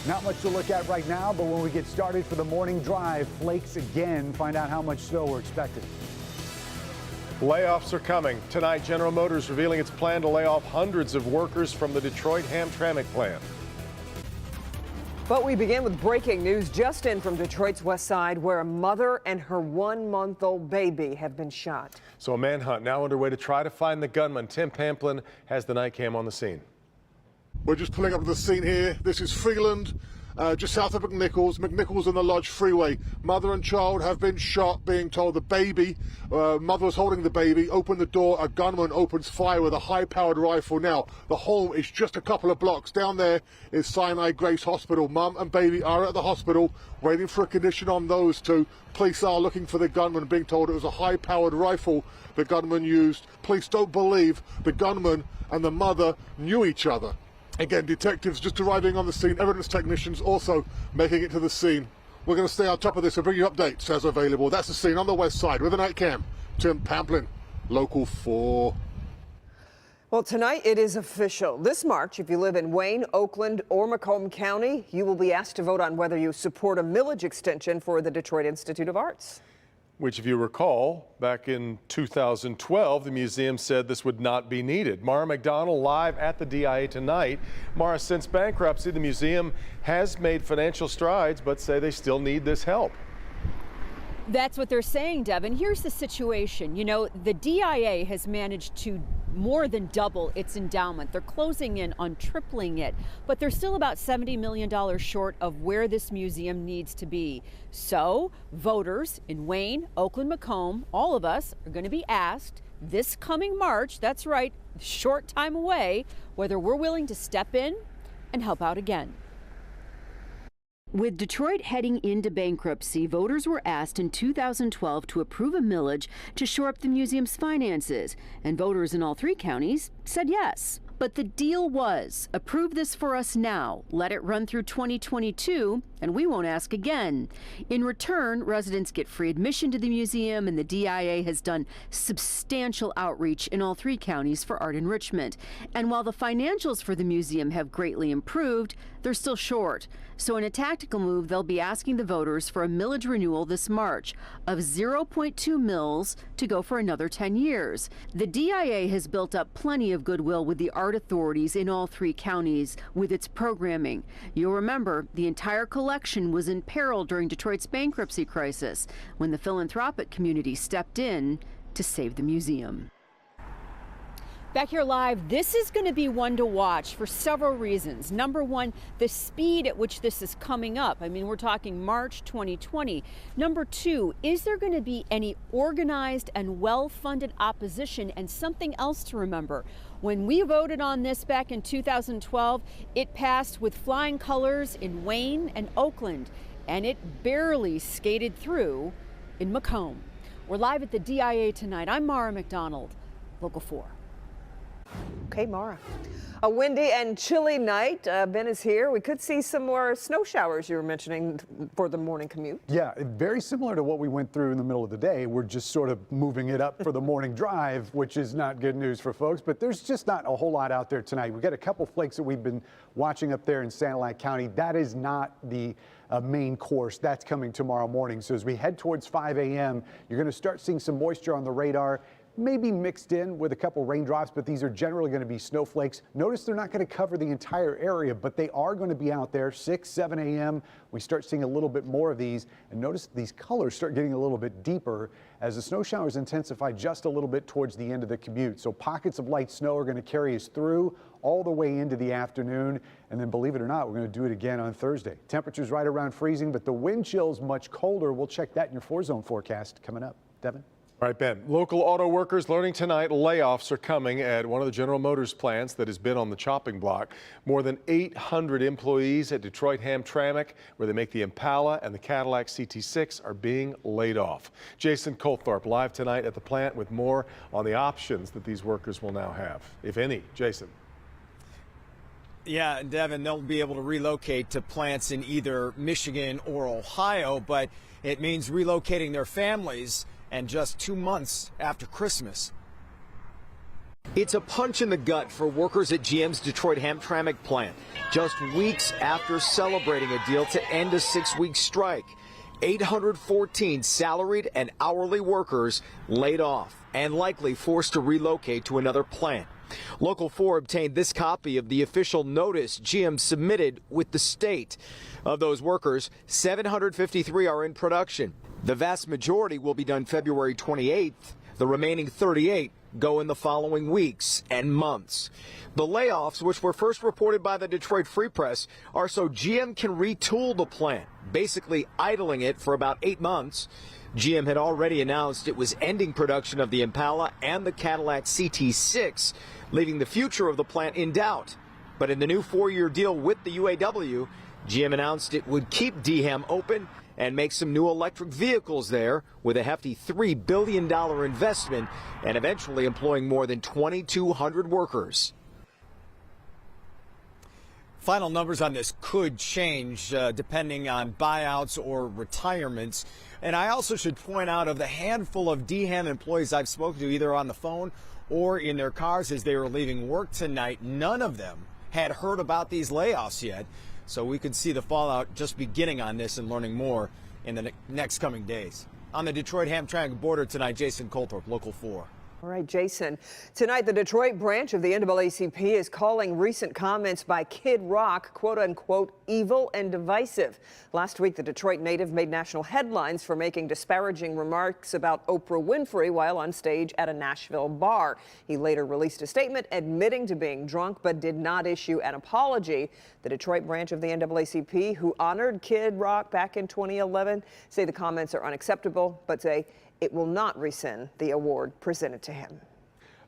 Not much to look at right now, but when we get started for the morning drive, flakes again. Find out how much snow we're expecting. Layoffs are coming. Tonight, General Motors revealing its plan to lay off hundreds of workers from the Detroit Hamtramck plant. But we begin with breaking news just in from Detroit's west side, where a mother and her 1-month-old baby have been shot. So a manhunt now underway to try to find the gunman. Tim Pamplin has the night cam on the scene. We're just pulling up to the scene here. This is Freeland, just south of McNichols and the Lodge Freeway. Mother and child have been shot, being told the baby, mother was holding the baby, opened the door, a gunman opens fire with a high-powered rifle. Now, the home is just a couple of blocks. Down there is Sinai Grace Hospital. Mum and baby are at the hospital, waiting for a condition on those two. Police are looking for the gunman, being told it was a high-powered rifle the gunman used. Police don't believe the gunman and the mother knew each other. Again, detectives just arriving on the scene, evidence technicians also making it to the scene. We're going to stay on top of this and bring you updates as available. That's the scene on the west side with a night cam. Tim Pamplin, Local 4. Well, tonight it is official. This March, if you live in Wayne, Oakland, or Macomb County, you will be asked to vote on whether you support a millage extension for the Detroit Institute of Arts. Which, if you recall, back in 2012, the museum said this would not be needed. Mara McDonald live at the DIA tonight. Mara, since bankruptcy, the museum has made financial strides, but say they still need this help. That's what they're saying, Devin. Here's the situation. You know, the DIA has managed to more than double its endowment. They're closing in on tripling it, but they're still about $70 million short of where this museum needs to be. So voters in Wayne, Oakland, Macomb, all of us are going to be asked this coming March, that's right, short time away, whether we're willing to step in and help out again. With Detroit heading into bankruptcy, voters were asked in 2012 to approve a millage to shore up the museum's finances, and voters in all three counties said yes. But the deal was, approve this for us now, let it run through 2022, and we won't ask again. In return, residents get free admission to the museum, and the DIA has done substantial outreach in all three counties for art enrichment. And while the financials for the museum have greatly improved, they're still short. So in a tactical move, they'll be asking the voters for a millage renewal this March of 0.2 mils to go for another 10 years. The DIA has built up plenty of goodwill with the art authorities in all three counties with its programming. You'll remember the entire collection was in peril during Detroit's bankruptcy crisis when the philanthropic community stepped in to save the museum. Back here live, this is going to be one to watch for several reasons. Number one, the speed at which this is coming up. I mean, we're talking March 2020. Number two, is there going to be any organized and well-funded opposition? And something else to remember. When we voted on this back in 2012, it passed with flying colors in Wayne and Oakland, and it barely skated through in Macomb. We're live at the DIA tonight. I'm Mara McDonald, Local 4. Okay, Mara. A windy and chilly night. Ben is here. We could see some more snow showers you were mentioning for the morning commute. Yeah, very similar to what we went through in the middle of the day. We're just sort of moving it up for the morning drive, which is not good news for folks, but there's just not a whole lot out there tonight. We've got a couple flakes that we've been watching up there in Sanilac County. That is not the main course. That's coming tomorrow morning. So as we head towards 5 a.m., you're going to start seeing some moisture on the radar. Maybe mixed in with a couple raindrops, but these are generally going to be snowflakes. Notice they're not going to cover the entire area, but they are going to be out there 6, 7 a.m. We start seeing a little bit more of these, and notice these colors start getting a little bit deeper as the snow showers intensify just a little bit towards the end of the commute. So pockets of light snow are going to carry us through all the way into the afternoon, and then believe it or not, we're going to do it again on Thursday. Temperatures right around freezing, but the wind chill's much colder. We'll check that in your 4-zone forecast coming up. Devin? All right, Ben. Local auto workers learning tonight layoffs are coming at one of the General Motors plants that has been on the chopping block. More than 800 employees at Detroit Hamtramck, where they make the Impala and the Cadillac CT6, are being laid off. Jason Colthorpe live tonight at the plant with more on the options that these workers will now have, if any. Jason. Yeah, Devin, they'll be able to relocate to plants in either Michigan or Ohio, but it means relocating their families and just 2 months after Christmas. It's a punch in the gut for workers at GM's Detroit Hamtramck plant, just weeks after celebrating a deal to end a 6-week strike. 814 salaried and hourly workers laid off and likely forced to relocate to another plant. Local 4 obtained this copy of the official notice GM submitted with the state. Of those workers, 753 are in production. The vast majority will be done February 28th. The remaining 38 go in the following weeks and months. The layoffs, which were first reported by the Detroit Free Press, are so GM can retool the plant, basically idling it for about 8 months. GM had already announced it was ending production of the Impala and the Cadillac CT6, leaving the future of the plant in doubt. But in the new 4-year deal with the UAW, GM announced it would keep DHAM open and make some new electric vehicles there with a hefty $3 billion investment and eventually employing more than 2,200 workers. Final numbers on this could change depending on buyouts or retirements. And I also should point out, of the handful of DHAM employees I've spoken to, either on the phone or in their cars as they were leaving work tonight, none of them had heard about these layoffs yet. So we could see the fallout just beginning on this and learning more in the next coming days. On the Detroit-Hamtramck border tonight, Jason Colthorpe, Local 4. All right, Jason. Tonight, the Detroit branch of the NAACP is calling recent comments by Kid Rock, quote unquote, evil and divisive. Last week, the Detroit native made national headlines for making disparaging remarks about Oprah Winfrey while on stage at a Nashville bar. He later released a statement admitting to being drunk, but did not issue an apology. The Detroit branch of the NAACP, who honored Kid Rock back in 2011, say the comments are unacceptable, but say it will not rescind the award presented to him.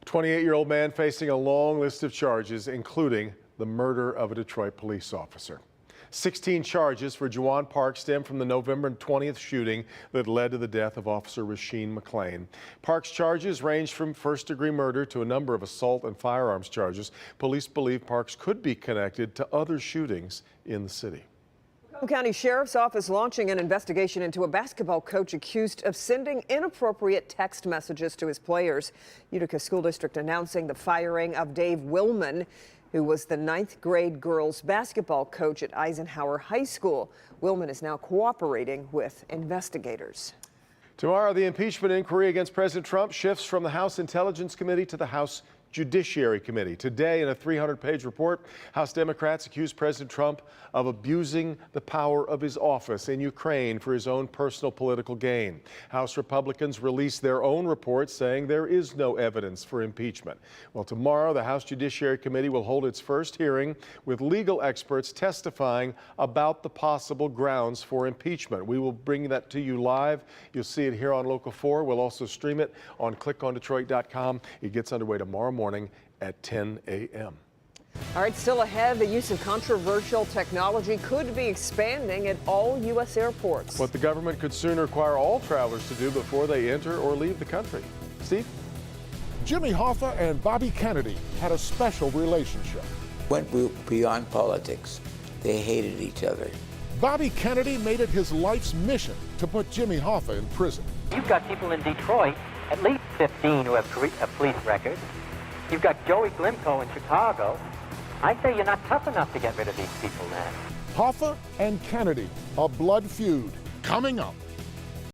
A 28-year-old man facing a long list of charges, including the murder of a Detroit police officer. 16 charges for Juwan Park stem from the November 20th shooting that led to the death of Officer Rasheen McClain. Park's charges range from first-degree murder to a number of assault and firearms charges. Police believe Parks could be connected to other shootings in the city. County Sheriff's Office launching an investigation into a basketball coach accused of sending inappropriate text messages to his players. Utica School District announcing the firing of Dave Willman, who was the 9th grade girls basketball coach at Eisenhower High School. Willman is now cooperating with investigators. Tomorrow, the impeachment inquiry against President Trump shifts from the House Intelligence Committee to the House Judiciary Committee. Today, in a 300-page report, House Democrats accuse President Trump of abusing the power of his office in Ukraine for his own personal political gain. House Republicans released their own report saying there is no evidence for impeachment. Well, tomorrow, the House Judiciary Committee will hold its first hearing with legal experts testifying about the possible grounds for impeachment. We will bring that to you live. You'll see it here on Local 4. We'll also stream it on clickondetroit.com. It gets underway tomorrow morning at 10 a.m. All right, still ahead, the use of controversial technology could be expanding at all U.S. airports. What the government could soon require all travelers to do before they enter or leave the country. Steve? Jimmy Hoffa and Bobby Kennedy had a special relationship. Went beyond politics. They hated each other. Bobby Kennedy made it his life's mission to put Jimmy Hoffa in prison. You've got people in Detroit, at least 15 who have police records. You've got Joey Glimko in Chicago. I say you're not tough enough to get rid of these people now. Hoffa and Kennedy, a blood feud, coming up.